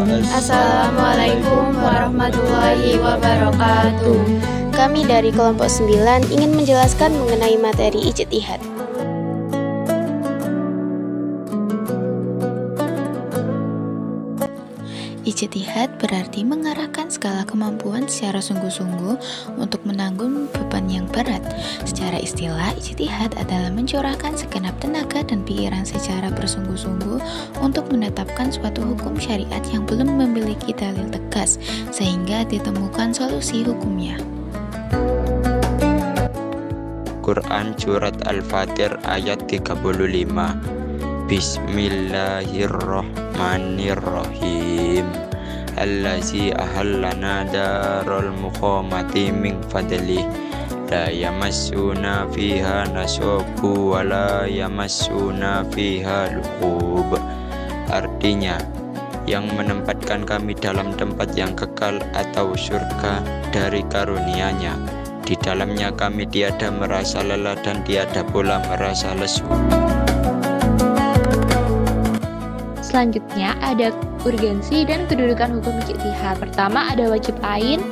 Assalamualaikum warahmatullahi wabarakatuh. Kami dari kelompok 9 ingin menjelaskan mengenai materi ijtihad. Ijtihad berarti mengarahkan segala kemampuan secara sungguh-sungguh untuk menanggung beban yang berat. Secara istilah, ijtihad adalah mencurahkan segenap tenaga dan pikiran secara bersungguh-sungguh untuk menetapkan suatu hukum syariat yang belum memiliki dalil tegas, sehingga ditemukan solusi hukumnya. Quran Surat Al-Fatir ayat 35. Bismillahirrahmanirrahim. Allazi ahallana darul muqamati min fadlih la yamassuna fiha nasabu wa la yamassuna fiha lughub. Artinya, yang menempatkan kami dalam tempat yang kekal atau surga dari karunia-Nya. Di dalamnya kami tiada merasa lelah dan tiada pula merasa lesu. Selanjutnya ada urgensi dan kedudukan hukum ijtihad. Pertama ada wajib ain.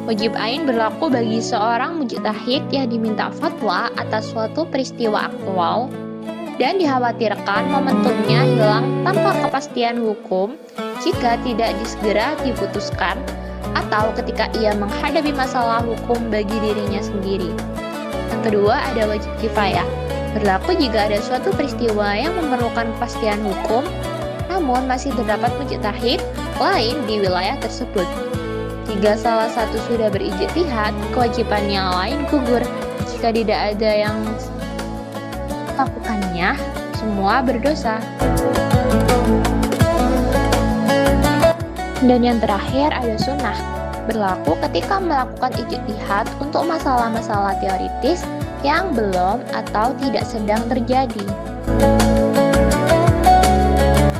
Wajib ain berlaku bagi seorang mujtahid yang diminta fatwa atas suatu peristiwa aktual dan dikhawatirkan momentumnya hilang tanpa kepastian hukum jika tidak segera diputuskan atau ketika ia menghadapi masalah hukum bagi dirinya sendiri. Yang kedua ada wajib kifayah. Berlaku jika ada suatu peristiwa yang memerlukan kepastian hukum namun masih terdapat mujtahid lain di wilayah tersebut. Jika salah satu sudah berijtihad, kewajiban yang lain gugur. Jika tidak ada yang melakukannya, semua berdosa. Dan yang terakhir ada sunnah. Berlaku ketika melakukan ijtihad untuk masalah-masalah teoritis yang belum atau tidak sedang terjadi.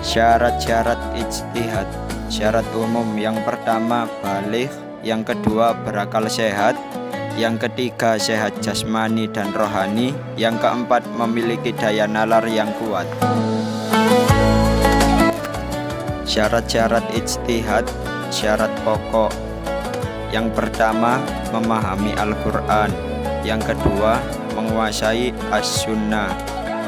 Syarat-syarat ijtihad. Syarat umum yang pertama baligh, yang kedua berakal sehat, yang ketiga sehat jasmani dan rohani, yang keempat memiliki daya nalar yang kuat. Syarat-syarat ijtihad, syarat pokok. Yang pertama memahami Al-Quran, yang kedua menguasai As-Sunnah,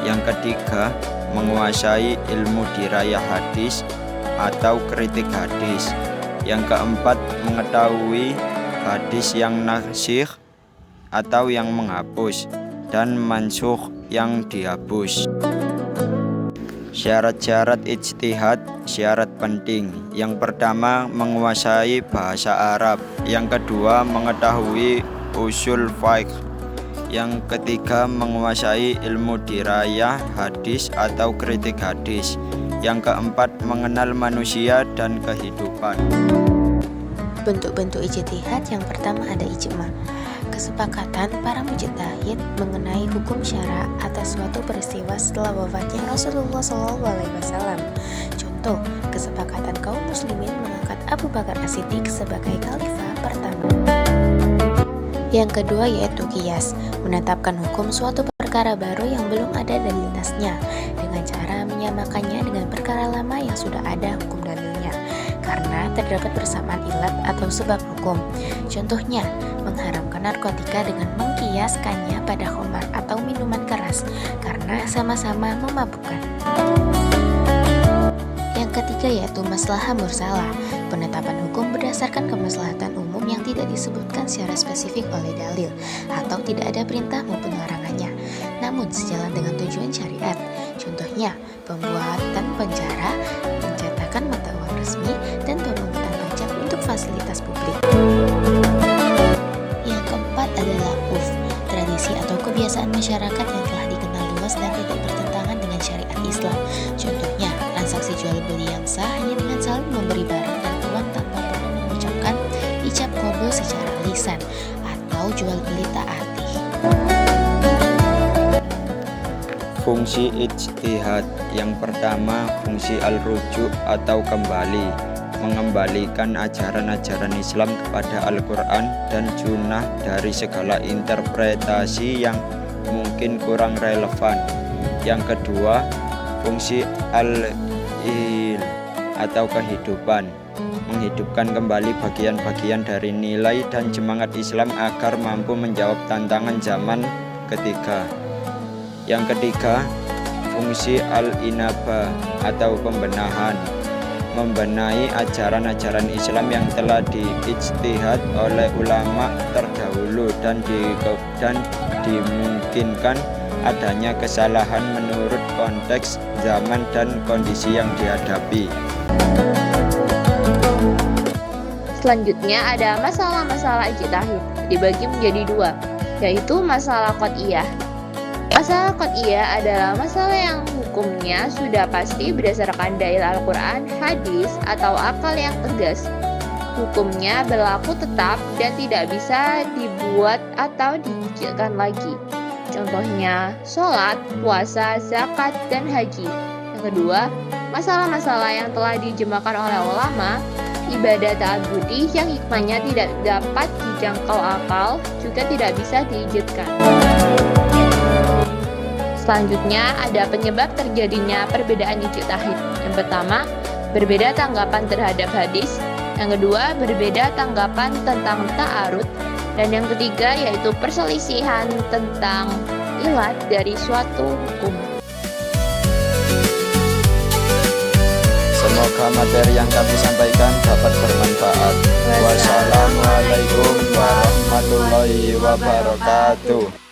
yang ketiga menguasai ilmu dirayah hadis atau kritik hadis, yang keempat mengetahui hadis yang nasikh atau yang menghapus dan mansukh yang dihapus. Syarat-syarat ijtihad, syarat penting. Yang pertama menguasai bahasa Arab, yang kedua mengetahui usul fiqh, yang ketiga menguasai ilmu dirayah hadis atau kritik hadis, yang keempat mengenal manusia dan kehidupan. Bentuk-bentuk ijtihad yang pertama ada ijma, kesepakatan para mujtahid mengenai hukum syara atas suatu peristiwa setelah wafatnya Rasulullah SAW. Contoh, kesepakatan kaum muslimin mengangkat Abu Bakar As-Siddiq sebagai khalifah pertama. Yang kedua yaitu qiyas, menetapkan hukum suatu perkara baru yang belum ada dalil nasnya dengan cara menyamakannya dengan perkara lama yang sudah ada hukum dalilnya karena terdapat persamaan ilat atau sebab hukum. Contohnya, mengharamkan narkotika dengan mengkiaskannya pada khamar atau minuman keras karena sama-sama memabukkan. Yang ketiga yaitu maslahah mursalah, penetapan hukum berdasarkan kemaslahatan umum yang tidak disebutkan secara spesifik oleh dalil atau tidak ada perintah maupun larangannya, namun sejalan dengan tujuan syariat. Contohnya, pembuatan penjara, pencetakan mata uang resmi, dan pemungutan pajak untuk fasilitas publik. Yang keempat adalah urf, tradisi atau kebiasaan masyarakat yang telah dikenal luas dan tidak bertentangan dengan syariat Islam. Contohnya, transaksi jual beli yang sah hanya dengan saling memberi barang dan uang tanpa perlu mengucapkan ijab qabul secara lisan atau jual beli ta'ati. Fungsi ijtihad yang pertama fungsi al-rujuk atau kembali, mengembalikan ajaran-ajaran Islam kepada Al-Quran dan Sunnah dari segala interpretasi yang mungkin kurang relevan. Yang kedua fungsi al-il atau kehidupan, menghidupkan kembali bagian-bagian dari nilai dan semangat Islam agar mampu menjawab tantangan zaman ketiga. Yang ketiga, fungsi al-inabah atau pembenahan, membenahi ajaran-ajaran Islam yang telah diijtihad oleh ulama terdahulu dan dimungkinkan adanya kesalahan menurut konteks zaman dan kondisi yang dihadapi. Selanjutnya ada masalah-masalah ijtihad, dibagi menjadi dua, yaitu masalah qat'iyah. Masalah qat'iyah adalah masalah yang hukumnya sudah pasti berdasarkan dalil Al-Quran, hadis, atau akal yang tegas. Hukumnya berlaku tetap dan tidak bisa dibuat atau dikecilkan lagi. Contohnya, sholat, puasa, zakat, dan haji. Yang kedua, masalah-masalah yang telah dijemakan oleh ulama, ibadah ta'abbudi yang hikmahnya tidak dapat dijangkau akal, juga tidak bisa diijtihadkan. Selanjutnya ada penyebab terjadinya perbedaan ijtihad. Yang pertama, berbeda tanggapan terhadap hadis. Yang kedua, berbeda tanggapan tentang ta'arud. Dan yang ketiga yaitu perselisihan tentang ilat dari suatu hukum. Semoga materi yang kami sampaikan dapat bermanfaat. Wassalamualaikum warahmatullahi wabarakatuh.